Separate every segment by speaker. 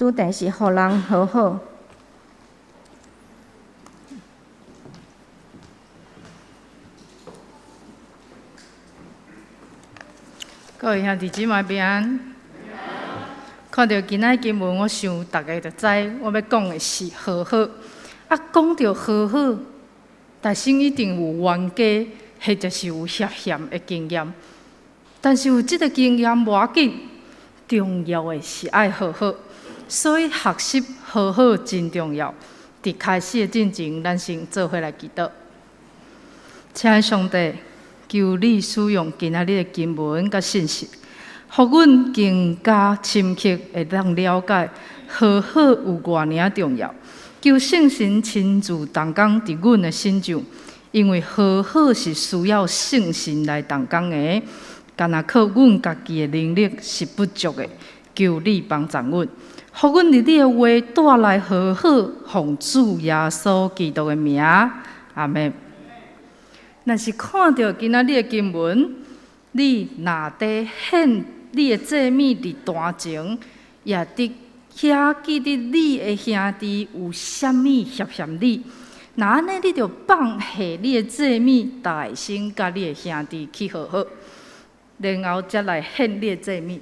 Speaker 1: 主题是互人和好。
Speaker 2: 各位兄弟姊妹平安。看到今仔经文，我想大家就知我要讲的是和好。讲到和好，大心一定有冤家，或者是有涉嫌的经验。但是有这个经验无要紧，重要的是爱和好。所以学习和好真重要。伫开始的进前，咱先做伙来祈祷。亲爱的上帝，求你使用今仔日的经文甲信息，互阮更加深刻会当了解和好有偌尔重要。求圣神亲自同工伫阮的心上，因为和好是需要圣神来同工的，干那靠阮家己的能力是不足的。求你帮助阮，互阮伫你的话带来和好，奉主耶稣基督的名，阿们。若是看到今仔日的经文，你若伫献你的祭物伫坛前，也伫遐记得你的兄弟有啥物嫌你，那安尼你就放下你的祭物，大心甲你的兄弟去和好，然后才来献你的祭物。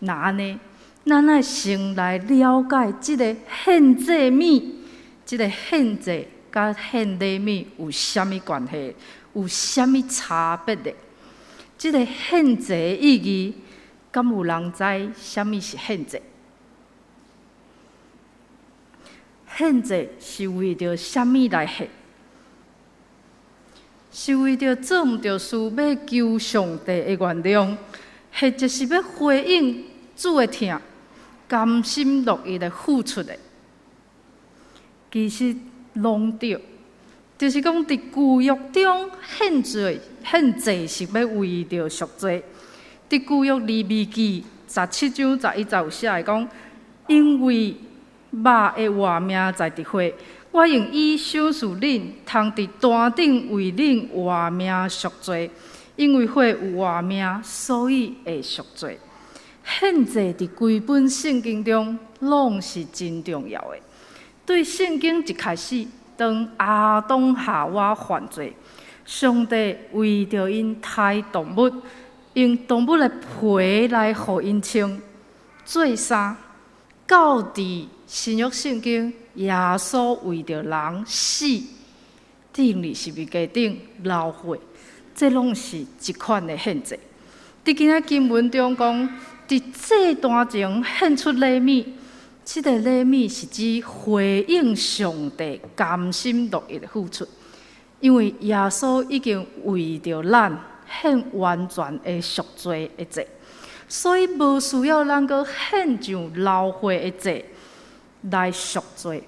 Speaker 2: 那安尼，咱爱先来了解即个献祭物，即个献祭甲献礼物有啥物关系？有啥物差别的？即个献祭的意义，敢有人知啥物是献祭？献祭是为着啥物来献？是为着做毋着事，要求上帝的原谅，或者是要回应主的疼，甘心乐意的付出的。其实拢对。就是讲，伫旧约中献祭是要为着赎罪。伫旧约利未记17章11节有写的讲，因为肉的活命在伫火，我用伊赏赐恁，通伫坛顶为恁活命赎罪。因为火有活命，所以会赎罪。献祭伫规本圣经中，拢是真重要的。对圣经一开始。当亚当夏娃犯罪，上帝为着因杀动物，用动物的皮来互因穿做衫。到伫新约圣经，耶稣为着人死，顶日十字架顶流血，这拢是一款的献祭。伫今仔经文中讲，伫祭坛前献出礼物。这个礼物是指回应上帝甘心乐意的付出，因为耶稣已经为着咱献完全的赎罪的祭，所以无需要咱阁献上流血的祭来赎罪。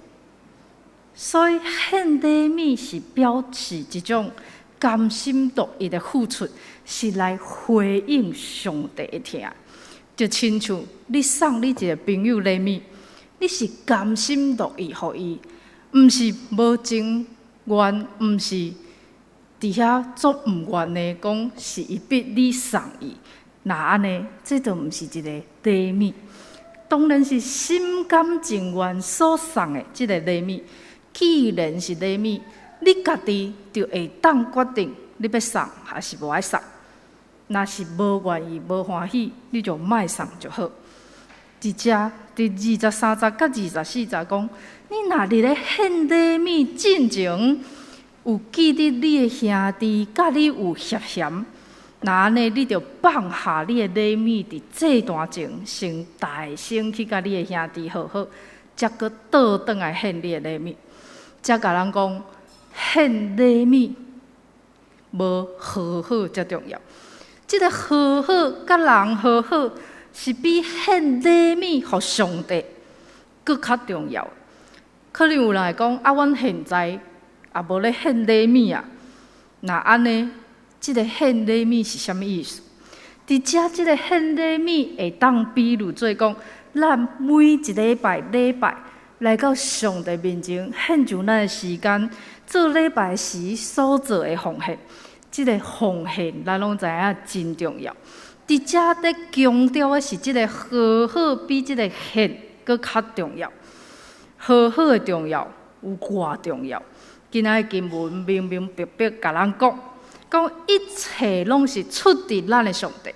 Speaker 2: 所以献礼物是表示一种甘心乐意的付出，是来回应上帝的疼。就亲像你送你一个朋友礼物。你是甘心乐意予伊，毋是无情愿，毋是伫遐做毋愿的，讲是伊逼你送伊。那安尼，这就毋是一个礼物，当然是心甘情愿所送的这个礼物。既然是礼物，你家己就会当决定你要送还是无爱送。若是无愿意、无欢喜，你就莫送就好。伫遮第23节甲24节讲，你若伫咧献礼物进前，有记得你的兄弟甲你有涉嫌，那安尼你就放下你的礼物伫祭坛前，先大声去甲你的兄弟和好，才阁倒转来献你的礼物。才甲人讲，献礼物无和好才重要。这个和好甲人和好。是比献礼物互上帝更较重要。可能有人会讲，阮现在也无咧献礼物啊。那安尼，即个献礼物是啥物意思？伫遮，即个献礼物会当比如做讲，咱每一礼拜来到上帝面前，献上咱的时间，做礼拜时所做的奉献。即个奉献，咱拢知影真重要。伫遮咧强调的是，即个和好比即个献搁较重要。好好的重要有偌重要？今仔的经文明明白白甲咱讲一切拢是出自咱的上帝，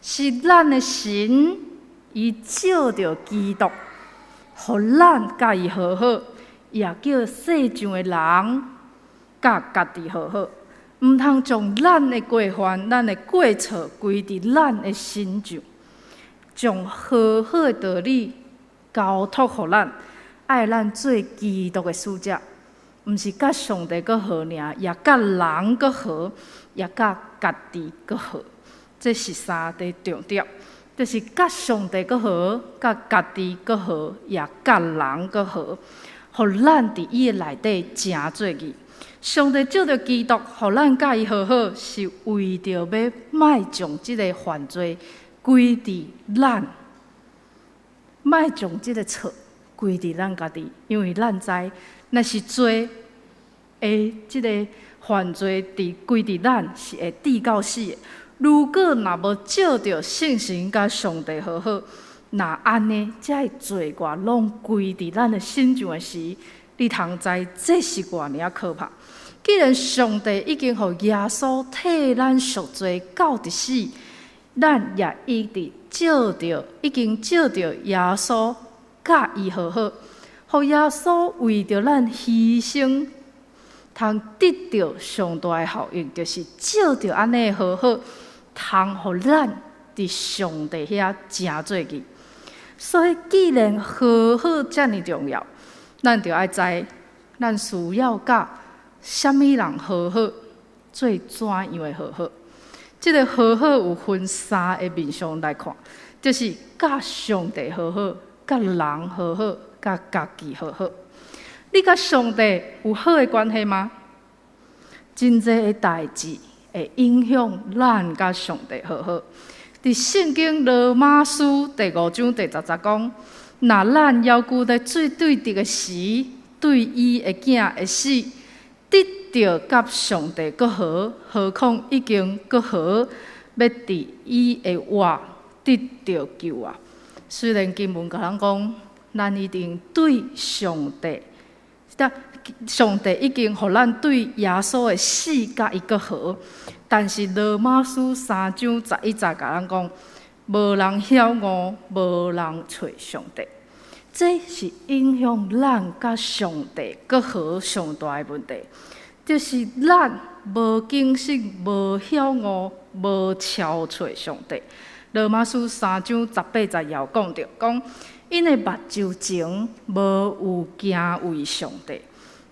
Speaker 2: 是咱的神，伊照着基督，互咱甲伊和好，也叫世上的人甲家己和好。毋通将咱的过犯、咱的过错归伫咱的身上，将和好的道理交托互咱，爱咱做基督的使者。毋是甲上帝搁好尔，也甲人搁好，也甲家己搁好。这是三个重点，就是甲上帝搁好，甲家己搁好，也甲人搁好，互咱伫伊的内底诚做义。上帝照着基督，互咱甲伊和好，是为着要莫将即个犯罪归伫咱，莫将即个错归伫咱家己，因为咱知。若是罪即个犯罪归伫咱，是会抵到死的。如果若无照着圣神甲上帝和好，那安尼，这罪过拢归伫咱的身上的时，你通知这是偌尔可怕。既然上帝已经互耶稣替咱赎罪到伫死，咱也已经照着耶稣甲伊和好。互耶稣为着咱牺牲，通得到上大的效应，就是照着安尼和好，通互咱伫上帝遐诚做义。所以，既然和好遮尔重要，咱就要知，咱需要甲什么人和好，最怎样的和好？这个和好有分三个面向来看，就是甲上帝和好，甲人和好。甲家己和好，你甲上帝有好的关系吗？真济的代志会影响咱甲上帝和好。伫圣经罗马书第5章第10节讲：若咱要求在最对敌的时，对伊的囝会死，得着甲上帝搁好，何况已经搁好，要伫伊的话得着救啊！虽然经文甲咱讲。咱一定对上帝，上帝已经互咱对耶稣的死甲伊搁好，但是罗马书3章11节甲咱讲，无人晓悟，无人找上帝，这是影响咱甲上帝搁好上大的问题，就是咱无警醒、无晓悟、无超找上帝。罗马书3章18节也有讲着，讲。因的目睭前无有敬畏上帝。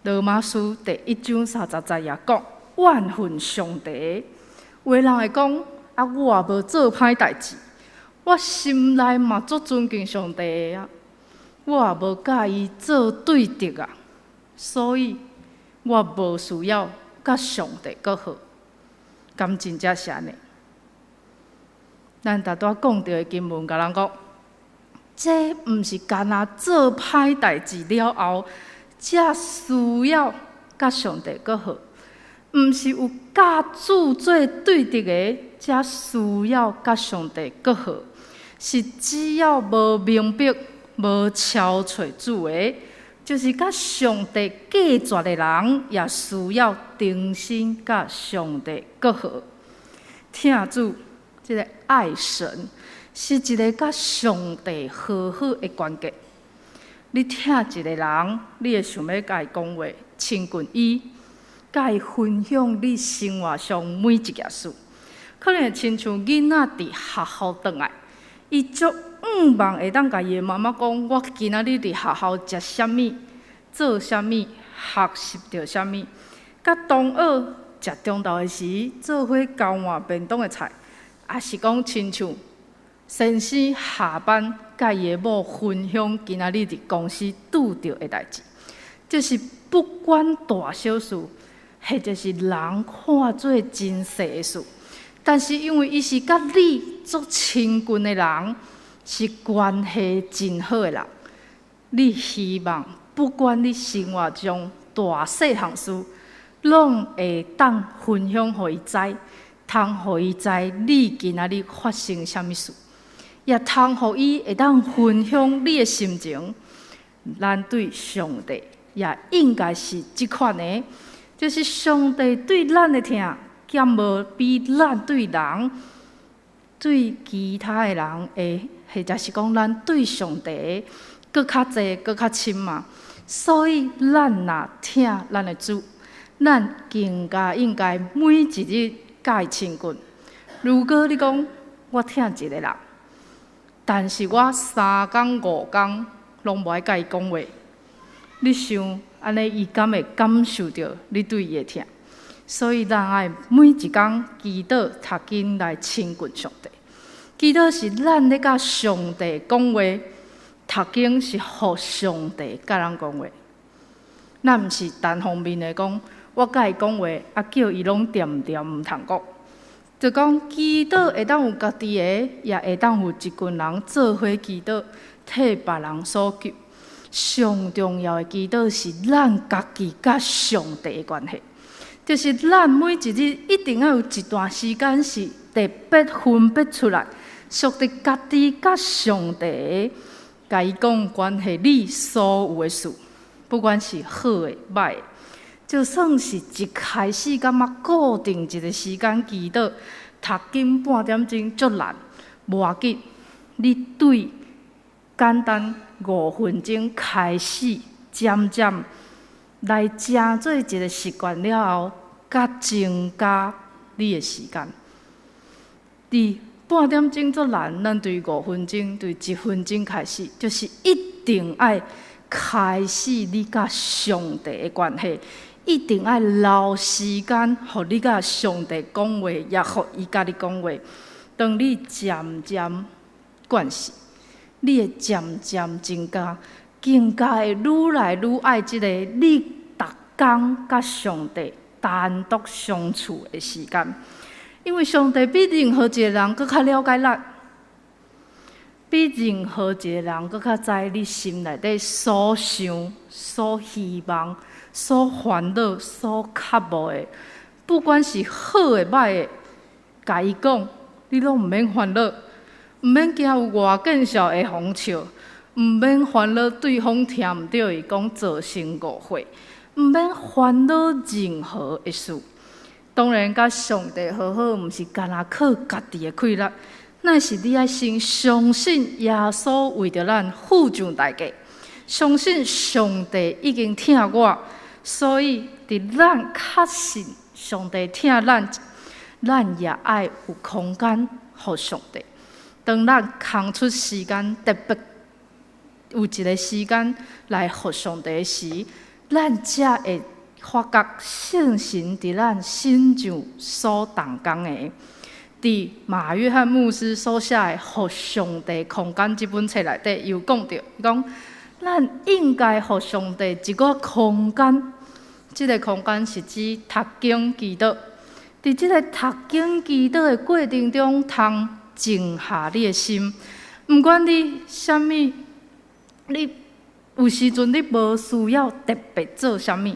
Speaker 2: 罗马书第1章30节也讲，怨恨上帝。有的人会讲，我也无做歹代志，我心内嘛足尊敬上帝的啊，我也无甲伊做对敌啊，所以我无需要甲上帝搁好。敢真正是安尼？咱大多讲到的经文，甲人讲。这毋是干那做歹代志了后，才需要甲上帝搁好；毋是有甲主做对敌的，才需要甲上帝搁好。是只要无明白、无超找主的，就是甲上帝隔绝的人，也需要重新甲上帝搁好。听主，这个爱神。是一个甲上帝和好的关键。你听一个人，你会想要甲伊讲话，亲近伊，甲伊分享你生活上每一件事。可能会亲像囡仔伫学校转来，伊足望会当甲伊的妈妈讲：我今仔日伫学校食啥物，做啥物，学习着啥物。甲同学食中昼的时，做伙交换便当的菜，也是讲亲像。先生下班，甲伊的某分享今仔日伫公司拄到的代志，就是不管大小事，或者是人看做真细的事，但是因为伊是甲你足亲近的人，是关系真好的人，你希望不管你生活中大细项事，拢会当分享互伊知，通互伊知你今仔日发生啥物事。也通互伊会当分享你的心情。咱对上帝也应该是即款的，就是上帝对咱的疼，减无比咱对人、对其他的人的，或者是讲咱对上帝搁较济、搁较深嘛。所以咱若疼咱的主，咱更加应该每一日甲伊亲近。如果你讲我疼一个人，但是我3工5工拢无爱甲伊讲话，你想安尼伊敢会感受到你对伊的疼？所以咱爱每一工祈祷、读经来亲近上帝。祈祷是咱咧甲上帝讲话，读经是互上帝甲咱讲话。咱毋是单方面的讲，我甲伊讲话，叫伊拢掂毋通讲。就讲祈祷会当有家己的，也会当有一群人做伙祈祷，替别人所求。上重要的祈祷是咱家己甲上帝的关系，就是咱每一日一定要有一段时间是特别分别出来，属于家己甲上帝，甲伊讲关系你所有的事，不管是好的歹的。就算是一开始感觉固定一个时间祈祷，读经半点钟足难，无要紧。你对简单5分钟开始，渐渐来成做一个习惯了后，甲增加你的时间。伫半点钟足难，咱对5分钟、对1分钟开始，就是一定爱开始你甲上帝的关系。一定要留时间，互你甲上帝讲话，也互伊甲你讲话。当你渐渐惯势，你会渐渐增加，更加会愈来愈爱即个你逐工甲上帝单独相处的时间。因为上帝比任何一个人搁较了解咱，比任何一个人搁较知你心内底所想、所希望。所烦恼、所渴慕的，不管是好的、歹的，甲伊讲，你拢毋免烦恼，毋免惊有外见笑会哄笑，毋免烦恼对方听毋到伊讲造成误会，毋免烦恼任何的事。当然，甲上帝好好，毋是干那靠家己的快乐，乃是你爱先相信耶稣为着咱付上代价，相信上帝已经听我。所以，伫咱确信上帝听咱，咱也爱有空间互上帝。当咱空出时间，特别有一个时间来互上帝的时，咱才会发觉圣神伫咱心上所动工的。伫马约翰牧师所写的《互上帝空间》这本册内底，有讲到，讲。咱应该互上帝一个空间，这个空间是指读经祈祷。伫这个读经祈祷的过程中，通静下你的心。毋管你啥物，你有时阵你无需要特别做啥物，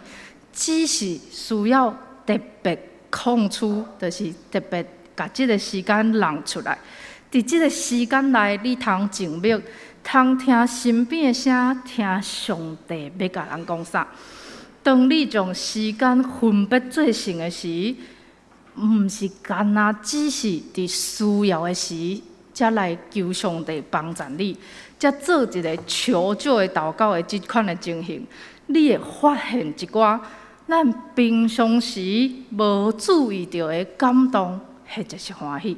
Speaker 2: 只是需要特别空出，就是特别把这个时间让出来。伫这个时间内，你通静默。通听身边的声，听上帝要甲咱讲啥。当你将时间分别做成的时，毋是干那只是伫需要的时，才来求上帝帮助你，才做一个求救的祷告的这款的情形，你会发现一寡咱平常时无注意到的感动，或者是欢喜。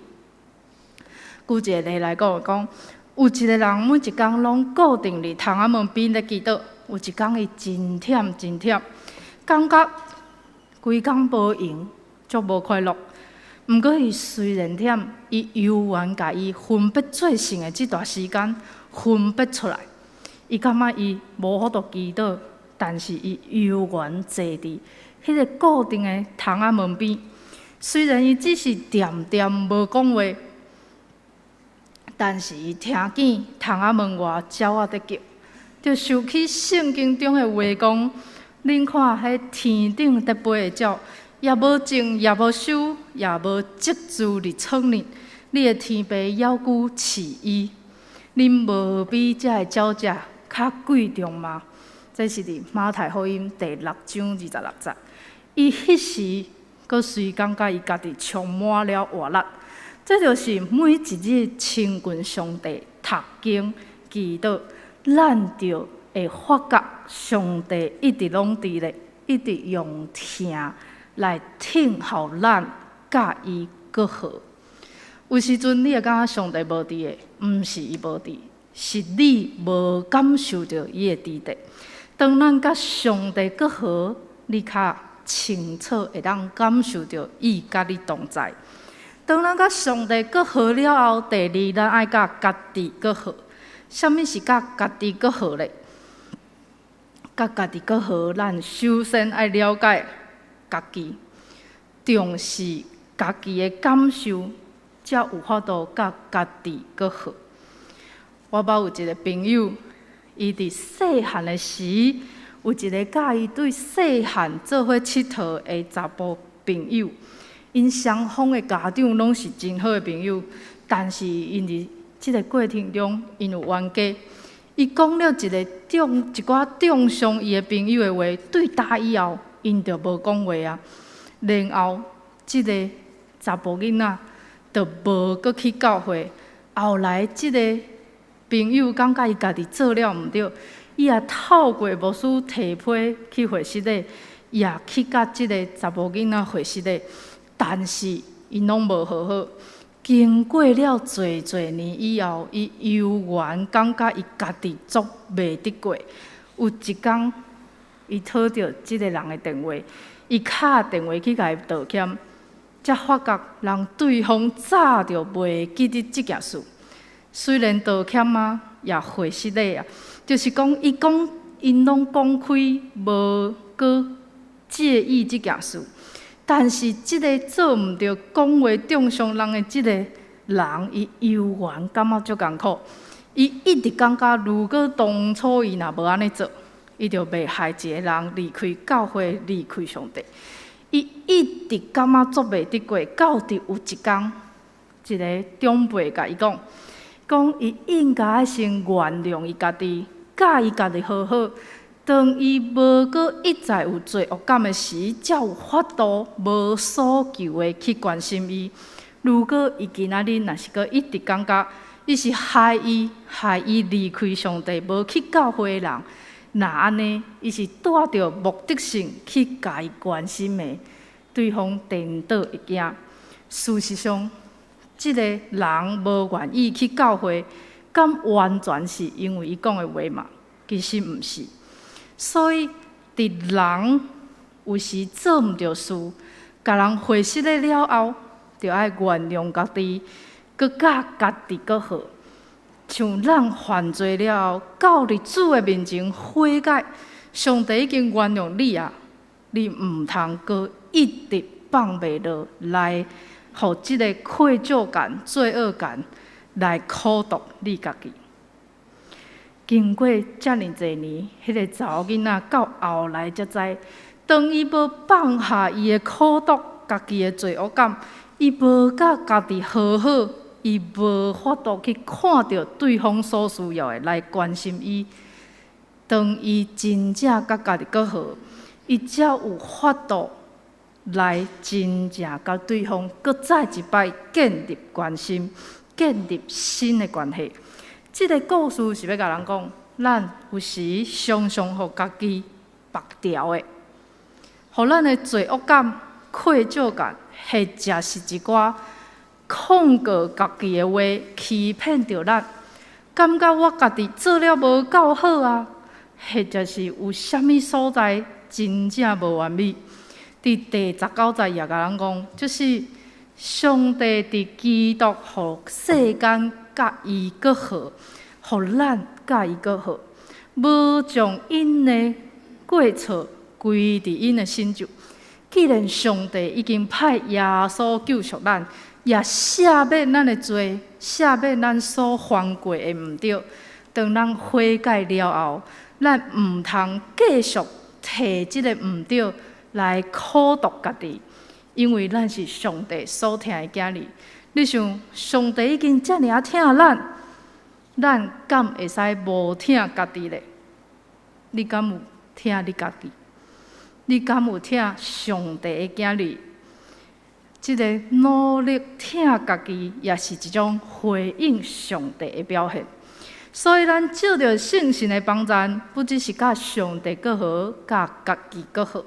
Speaker 2: 举一个例来讲。有一个人每一工拢固定伫窗仔门边咧祈祷，有一工伊真忝，感觉规工无用，足无快乐。毋过伊虽然忝，伊犹原甲伊分别做成的这段时间分别出来。伊感觉伊无法度祈祷，但是伊犹原坐伫迄个固定的窗仔门边。虽然伊只是恬无讲话。但是伊听见窗仔门外鸟仔在叫，就想起圣经中的话讲：恁看，迄天顶在飞的鸟，也无种，也无收，也无积聚伫仓里，你的天父夭骨饲伊，恁无比这个鸟只较贵重吗？这是伫马太福音第6章26节。伊迄时，阁随感觉伊家己充满了活力。这就是每一日亲近上帝、读经、祈祷，咱就会发觉上帝一直拢伫咧，一直用听来听候咱甲伊搁好。有时阵你会感觉上帝无伫的，毋是伊无伫，是你无感受到伊的伫伫。当咱甲上帝搁好，你较清楚会当感受到伊甲你同在。当咱甲上帝搁好了后，第二咱爱甲家己搁好。什么是甲家己搁好咧？甲家己搁好，咱首先爱了解家己，重视家己的感受，才有法度甲家己搁好。我捌有一个朋友，伊伫细汉的时，有一个甲伊对细汉做伙佚佗的查甫朋友。因双方的家长拢是真好的朋友，但是因伫即个过程中，因有冤家。伊讲了一寡重伤伊的朋友的话，对答以后，因就无讲话啊。然后，即个查甫囡仔就无搁去教会。后来，即个朋友感觉伊家己做了毋对，伊也透过牧师提批去会室里，也去甲即个查甫囡仔会室里。但是，因拢无好好。经过了侪年以后，伊悠然感觉伊家己足袂得过。有一天，伊讨到即个人的电话，伊敲电话去甲伊道歉，才发觉人对方早就袂记得即件事。虽然道歉啊，也回失礼啊，就是讲因拢讲开，无搁介意即件事。但是，即个做毋到讲话重伤人的即个人，伊悠然感觉足艰苦。伊一直感觉，如果当初伊若无安尼做，伊就袂害一个人离开教会，离开上帝。伊一直感觉足袂得过，到底有一天，一个长辈甲伊讲伊应该先原谅伊家己，甲伊家己好好。当伊无搁一再有罪恶感的时，才有法度无所求的去关心伊。如果伊今仔日若是搁一直感觉伊是害伊离开上帝，无去教会的人，那安尼伊是带着目的性去甲伊关心的，对方颠倒一惊。事实上，即个人无愿意去教会，敢完全是因为伊讲的话嘛？其实毋是。所以，伫人有时做毋到事，甲人回失了后，就爱原谅家己，搁甲家己搁好。像咱犯罪了后，到日主的面前悔改，上帝已经原谅你啊！你毋通搁一直放袂落来，互即个愧疚感、罪恶感来苦毒你家己。经过遮尔侪年，迄个查某囡仔到后来才知，当伊要放下伊的苦毒、家己的罪恶感，伊无甲家己好好，伊无法度去看到对方所需要的来关心伊。当伊真正甲家己搁好，伊才有法度来真正甲对方搁再一摆建立关心，建立新的关系。这个故事是要甲人讲，咱有时常常互家己绑条的，互咱的罪恶感、愧疚感，或者是一寡控告家己的话，欺骗着咱，感觉我家己做了无够好啊，或者是有啥物所在真正无完美。伫第19节也甲人讲，就是上帝伫基督互世间甲伊搁好，互咱甲伊搁好，无将因的过错归伫因的身上。既然上帝已经派耶稣救赎咱，也赦免咱的罪，赦免咱所犯过的毋对。当咱悔改了后，咱毋通继续摕即个毋对来苦毒家己，因为咱是上帝所疼的囝儿。你想，上帝已经遮尔疼咱，咱敢会使无疼家己咧？你敢有疼你家己？你敢有疼上帝的囝女？即个努力疼家己，也是一种回应上帝的表现。所以，咱借着圣神的帮助，不只是甲上帝更好，甲家己更好。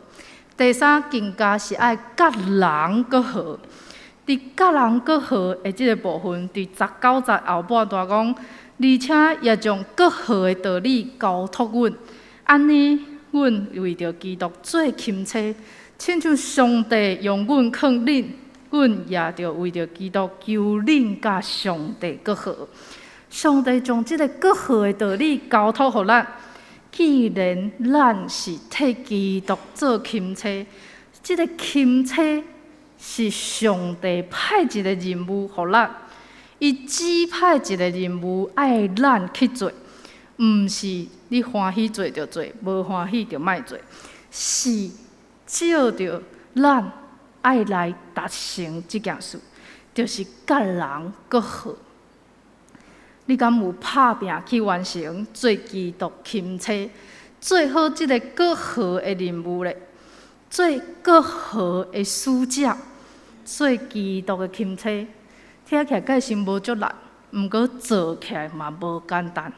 Speaker 2: 第三，更加是爱甲人更好。伫甲人更好的即个部分，伫19节后半段讲，而且也将更好的道理交托阮，安尼，阮为着基督做钦差，亲像上帝用阮劝恁，阮也着为着基督求恁甲上帝更好。上帝将即个更好的道理交托予咱，既然咱是替基督做钦差，即个钦差是上帝派一个任务予咱，伊指派一个任务爱咱去做，毋是你欢喜做就做，无欢喜就莫做，是照着咱爱来达成即件事，就是甲人更好。你敢有拍拼去完成做基督钦差，做好即个更好的任务咧？做更好的使者，做基督的钦差，听起来计是无足难，毋过做起来嘛无简单。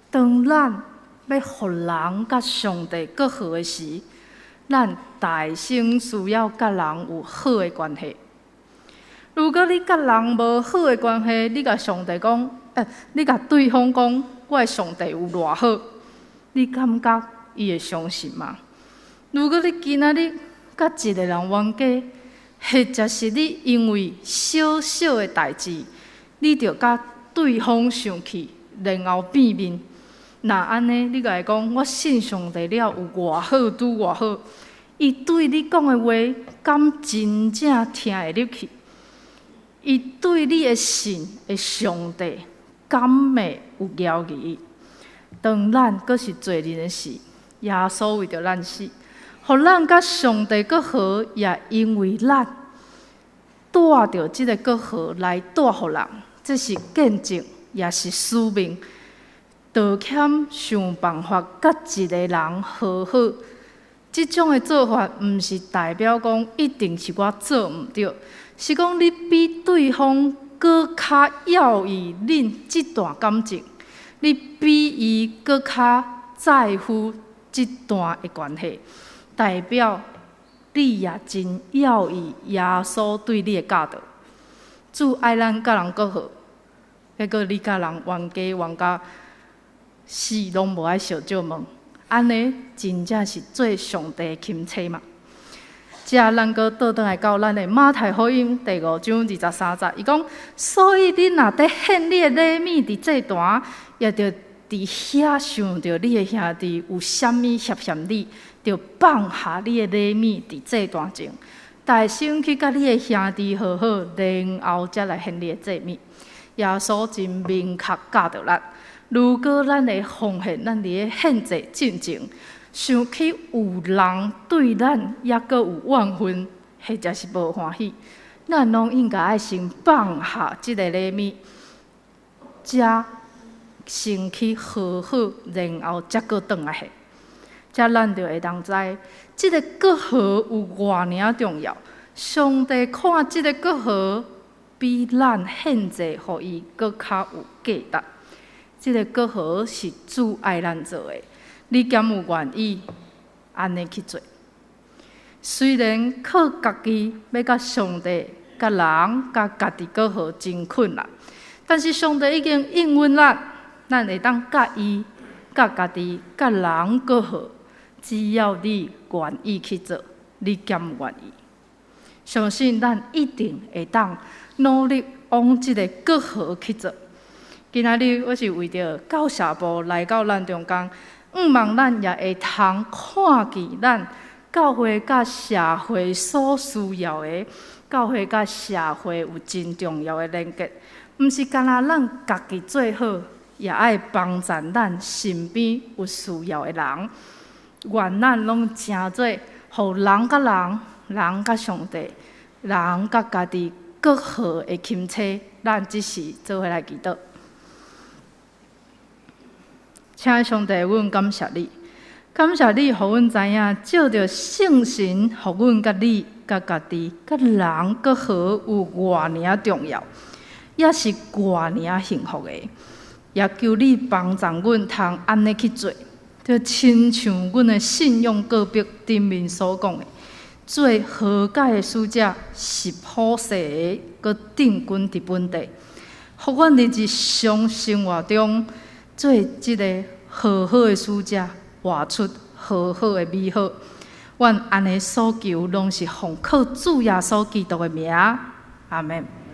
Speaker 2: 当咱要互人甲上帝更好的时，咱大先需要甲人有好的关系。如果你甲人无好的关系，你甲上帝讲，你甲对方讲，我的上帝有偌好，你感觉伊会相信吗？如果你今仔日甲一个人冤家，或者是你因为小小的代志，你就甲对方生气，然后变面，那安尼你甲伊讲，我信上帝了有偌好拄偌好，伊对你讲的话，敢真正听会入去？伊对你的信的上帝，敢会有了义？当咱阁是罪人的时，耶稣为着咱死，互咱甲上帝阁好，也因为咱带着即个阁好来带互人，这是见证，也是使命。道歉想办法甲一个人和好，即种的做法，毋是代表讲一定是我做毋对。是讲你比对方搁较要意恁这段感情，你比伊搁较在乎这段的关系，代表你也真要意耶稣对你的教导。主爱咱甲人搁好，结果你甲人冤家冤家死拢无爱烧借问，安尼真正是做上帝的钦差嘛？遮咱阁倒转来到咱的马太福音第5章23节，伊讲：所以你若伫献你的礼物伫这段，也着伫遐想着你的兄弟有啥物嫌嫌你，就放下你的礼物伫这段前，大声去甲你的兄弟和好，然后才来献你的祭物。耶稣真明确教导咱，如果咱会奉献咱伫个献祭进前，想起有人对咱也阁有怨恨，或者是无欢喜，咱拢应该爱先放下即个礼物，才先去和好，然后才阁转来献。才咱就会当知，即个阁好有偌尔重要。上帝看即个阁好，比咱献祭互伊阁较有价值。即个阁好是主爱咱做的。你敢有愿意安尼去做？虽然靠家己要甲上帝、甲人、甲家己搁好真困难，但是上帝已经应允咱会当甲伊、甲家己、甲人搁好，只要你愿意去做，你敢有愿意？相信咱一定会当努力往即个搁好去做。今仔日我是为着教社部来到咱中间。望咱也会通看见咱教会甲社会所需要的，教会甲社会有真重要的连结，毋是干那咱家己做好，也爱帮助咱身边有需要的人。愿咱拢成做，互人甲人、人甲上帝、人甲家己各好的钦差，咱即时做伙来祈祷。请上帝，阮感谢你，感谢你，互阮知影，照着圣神，互阮甲你、甲家己、甲人搁好有偌尔重要，也是偌尔幸福的。也求你帮助阮，通安尼去做，就亲像阮的信仰告白顶面所讲的，做和解的使者，是普世的，搁定根伫本地，互阮伫日常生活中做即个好好的使者，活出好好的美好。阮安尼所求，拢是奉靠主耶稣基督的名，阿门。